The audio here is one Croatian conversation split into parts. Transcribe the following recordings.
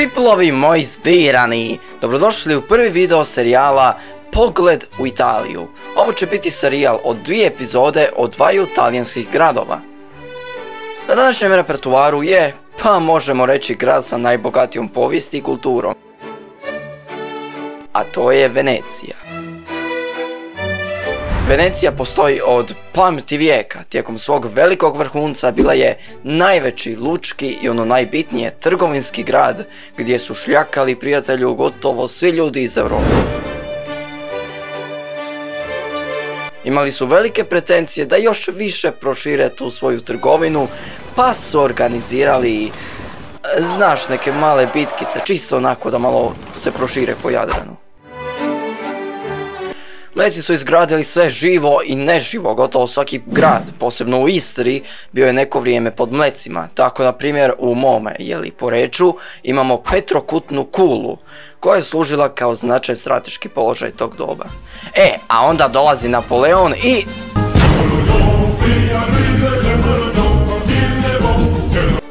Piplovi moji zdirani, dobrodošli u prvi video serijala Pogled u Italiju. Ovo će biti serijal od 2 epizode od 2 talijanskih gradova. Na današnjem repertuaru je, pa možemo reći, grad sa najbogatijom povijesti i kulturom. A to je Venecija. Venecija postoji od pameti vijeka. Tijekom svog velikog vrhunca bila je najveći lučki i ono najbitnije trgovinski grad gdje su šljakali prijatelju gotovo svi ljudi iz Europe. Imali su velike pretencije da još više prošire tu svoju trgovinu, pa su organizirali, znaš, neke male bitkice, čisto onako da malo se prošire po Jadranu. Mleci su izgradili sve živo i neživo, gotovo svaki grad, posebno u Istri, bio je neko vrijeme pod Mlecima. Tako, na primjer, u mome, Poreču, imamo petrokutnu kulu, koja je služila kao značajan strateški položaj tog doba. A onda dolazi Napoleon i...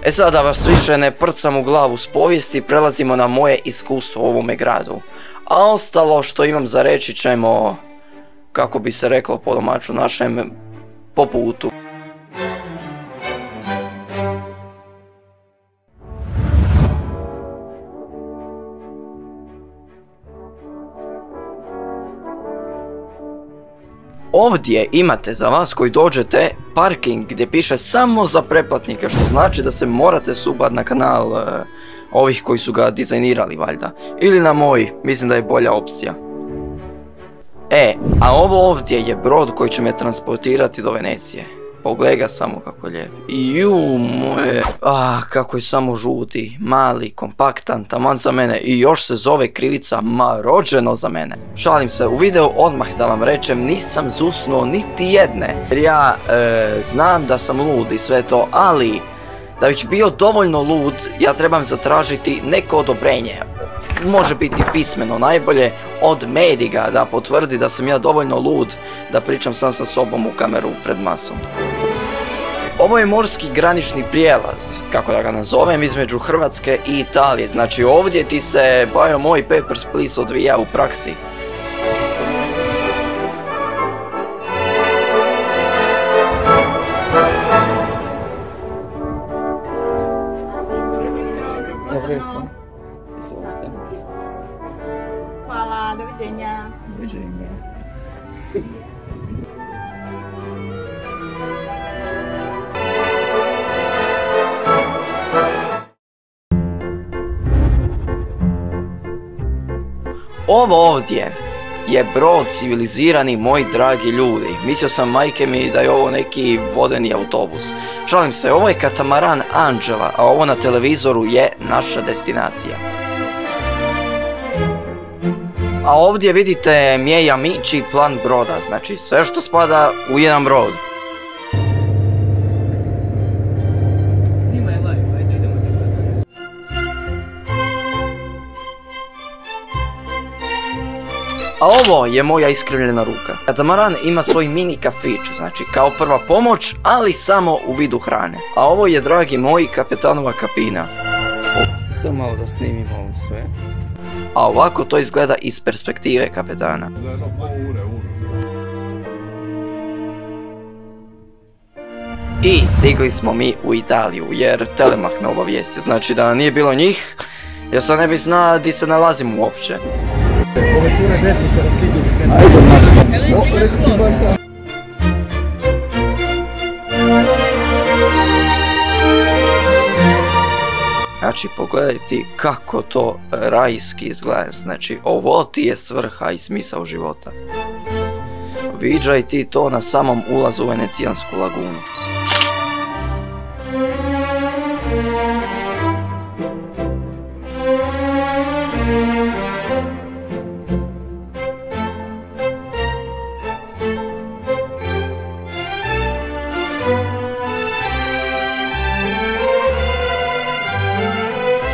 Sada da vas više ne prcam u glavu s povijesti, prelazimo na moje iskustvo u ovome gradu. A ostalo što imam za reći ćemo, kako bi se reklo po domaću našem, po putu. Ovdje imate za vas koji dođete parking gdje piše samo za pretplatnike, što znači da se morate subati na kanal ovih koji su ga dizajnirali valjda. Ili na moj, mislim da je bolja opcija. A ovo ovdje je brod koji će me transportirati do Venecije. Pogledaj ga samo kako je lijep. Moje, kako je samo žuti, mali, kompaktan, taman za mene i još se zove krivica, rođeno za mene. Šalim se, u videu odmah da vam rečem, nisam zusnuo niti jedne. Jer ja znam da sam lud i sve to, ali da bih bio dovoljno lud, ja trebam zatražiti neko odobrenje. Može biti pismeno najbolje od Mediga da potvrdi da sam ja dovoljno lud da pričam sam sa sobom u kameru pred masom. Ovo je morski granični prijelaz, kako da ga nazovem, između Hrvatske i Italije. Znači ovdje ti se, bajo moj, Papers, Please odvija u praksi. Hvala, doviđenja. Doviđenja. Ovo ovdje je brod civilizirani, moji dragi ljudi. Mislio sam, majke mi, da je ovo neki vodeni autobus. Šalim se, ovo je katamaran Anđela, a ovo na televizoru je naša destinacija. A ovdje vidite Miei Amici plan broda, znači sve što spada u jedan brod. A ovo je moja iskrivljena ruka. Katamaran ima svoj mini kafić, znači kao prva pomoć, ali samo u vidu hrane. A ovo je, dragi moji, kapetanova kabina. Samo malo da snimimo ovo sve. A ovako to izgleda iz perspektive kapetana. I stigli smo mi u Italiju, jer Telemach me obavijestio. Znači da nije bilo njih, ja sad ne bi znao di se nalazim uopće. Ove cure desno se raskidaju za krenu. Znači pogledaj ti kako to rajski izgleda, znači ovo ti je svrha i smisao života. Viđaj ti to na samom ulazu u Venecijansku lagunu.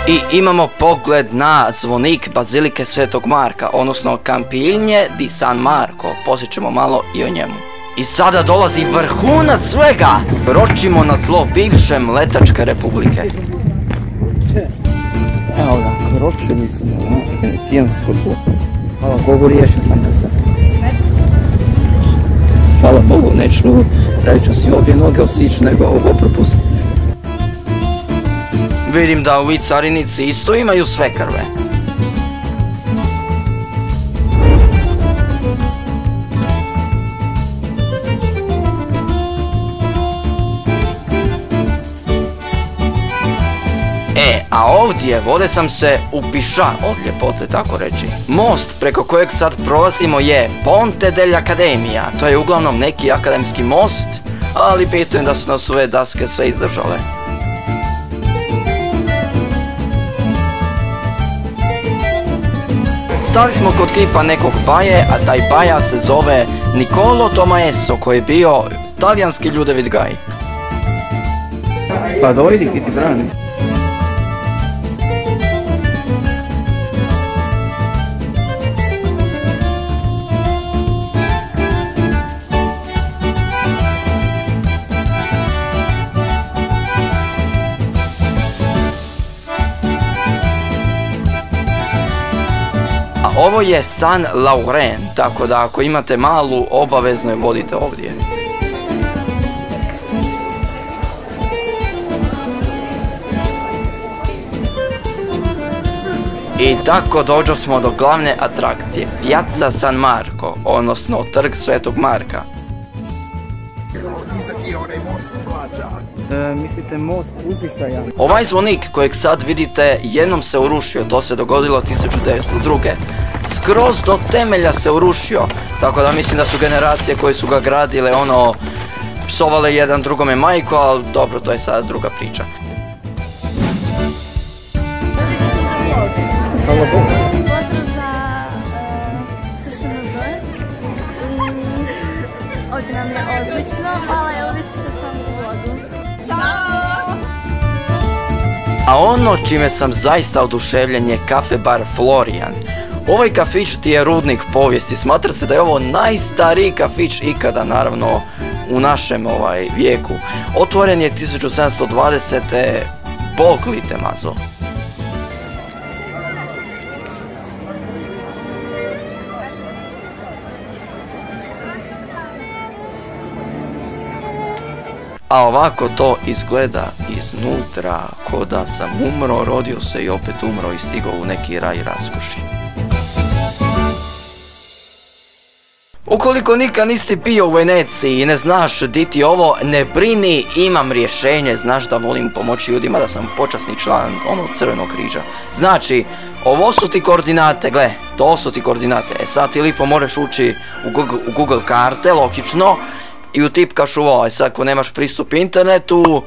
I imamo pogled na zvonik Bazilike Svetog Marka, odnosno Campigne di San Marco. Posjećemo malo i o njemu. I sada dolazi vrhunac svega! Ročimo na tlo bivše Mletačke republike. Evo ga. Kročili smo na venecijansko dno. Hvala Bogu, riješio sam ga sad. Hvala Bogu, neću si obje noge osići, nego ovo propustiti. Vidim da ovi carinici isto imaju sve krve. A ovdje vode sam se upiša od ljepote, tako reći. Most preko kojeg sad prolazimo je Ponte dell'Accademia. To je uglavnom neki akademski most, ali pitujem da su nas ove daske sve izdržale. Stali smo kod kipa nekog baje, a taj baja se zove Niccolo Tomaesso, koji je bio talijanski Ljudevit Gaj. Pa dojdi ki ti brani. Ovo je San Lauren, tako da ako imate malu, obavezno je vodite ovdje. I tako dođo smo do glavne atrakcije, Piazza San Marco, odnosno Trg Svetog Marka. Mislite most uzdisaja? Ovaj zvonik kojeg sad vidite jednom se urušio, to se dogodilo 1902. Skroz do temelja se urušio, tako da mislim da su generacije koje su ga gradile psovale jedan drugome majku, ali dobro, to je sad druga priča. Hvala Bogu. Pozdrav za SŠMZ i ovdje nam je odlično, ali evo visiće sam u vodu. Ćao! A ono čime sam zaista oduševljen je kafe bar Florian. Ovaj kafić ti je rudnik povijesti, smatra se da je ovo najstariji kafić ikada, naravno, u našem vijeku. Otvoren je 1720. Bog li te mazo. A ovako to izgleda iznutra, ko da sam umro, rodio se i opet umro i stigao u neki raj raskoši. Ukoliko nikad nisi bio u Veneciji i ne znaš di ti ovo, ne brini, imam rješenje, znaš da volim pomoći ljudima, da sam počasni član onog Crvenog križa. Znači, ovo su ti koordinate, gle, to su ti koordinate. E sad ti lipo moraš ući u Google karte, logično, i utipkaš ovo, sad ako nemaš pristup internetu,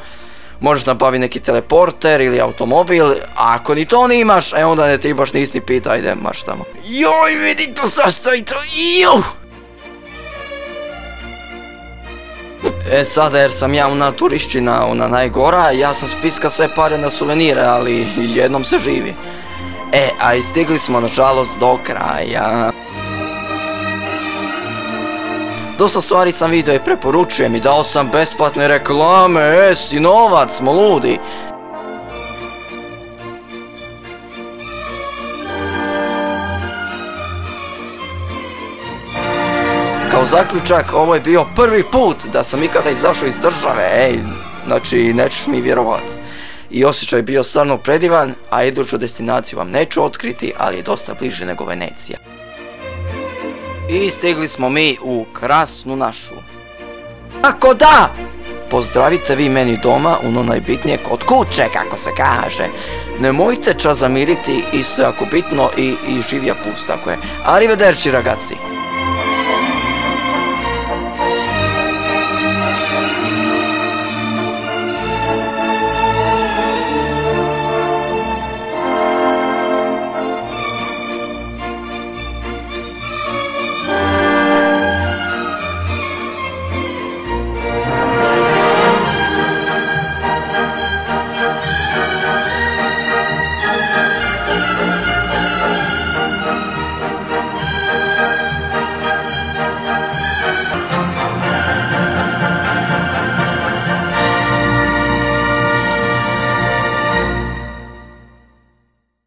možeš nabaviti neki teleporter ili automobil, a ako ni to nimaš, onda ne trebaš ni pita, ajde maš tamo. Joj, vidi to sašto i to, juh! E sada jer sam ja ona turišćina, ona najgora, ja sam spiska sve pare na suvenire, ali jednom se živi. A i stigli smo nažalost do kraja. Dosta stvari sam vidio i preporučujem i dao sam besplatne reklame, si novac, smo ludi. Kao zaključak, ovo je bio prvi put da sam ikada izašao iz države, znači nećeš mi vjerovat. I osjećaj je bio stvarno predivan, a iduću destinaciju vam neću otkriti, ali je dosta bliže nego Venecija. I stigli smo mi u krasnu našu. Tako da! Pozdravite vi meni doma, ono najbitnije, kod kuće, kako se kaže. Nemojte čas zamiriti, isto jako bitno, i živja pust, tako je. Arrivederci ragazzi!